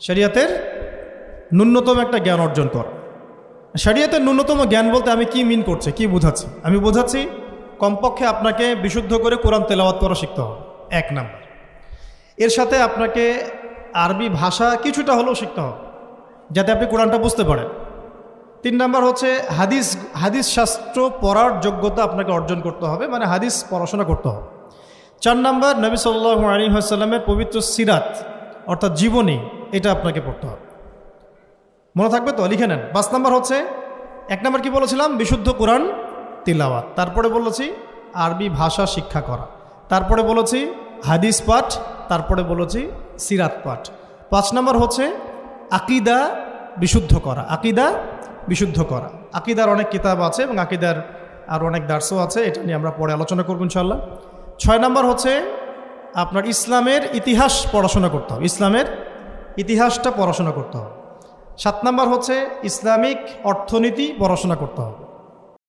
শরিয়তের ন্যূনতম একটা জ্ঞান অর্জন করা। শরিয়তের ন্যূনতম জ্ঞান বলতে আমি কি মিন করছি, কি বোঝাচ্ছি? আমি বোঝাচ্ছি কমপক্ষে আপনাকে বিশুদ্ধ করে কোরআন তেলাওয়াত করা শিখতে হবে, 1 নাম্বার। এর সাথে আপনাকে আরবি ভাষা কিছুটা হলেও শিখতে হবে, যাতে আপনি কোরআনটা বুঝতে পারেন। 3 নাম্বার হচ্ছে হাদিস শাস্ত্র পড়ার যোগ্যতা আপনাকে অর্জন করতে হবে, মানে হাদিস পড়াশোনা করতে হবে। 4 নাম্বার নবী সাল্লাল্লাহু আলাইহি ওয়াসাল্লামের পবিত্র সিরাত অর্থাৎ জীবনী, এটা আপনাকে পড়তে হবে। মনে থাকবে তো? লিখে নেন। 5 নাম্বার হচ্ছে, 1 নাম্বার কি বলেছিলাম? বিশুদ্ধ কোরআন তিলাওয়াত। তারপরে বলেছি আরবি ভাষা শিক্ষা করা। তারপরে বলেছি হাদিস পাঠ। তারপরে বলেছি সিরাত পাঠ। 5 নাম্বার হচ্ছে আকীদা বিশুদ্ধ করা। আকীদা বিশুদ্ধ করা। আকীদার অনেক কিতাব আছে এবং আকীদার আর অনেক দার্সও আছে, এটা নিয়ে আমরা পরে আলোচনা করব ইনশাআল্লাহ। 6 নাম্বার হচ্ছে আপনার ইসলামের ইতিহাস পড়াশোনা করতে হবে, ইসলামের ইতিহাসটা পড়াশোনা করতে হবে। 7 নাম্বার হচ্ছে ইসলামিক অর্থনীতি পড়াশোনা করতে হবে।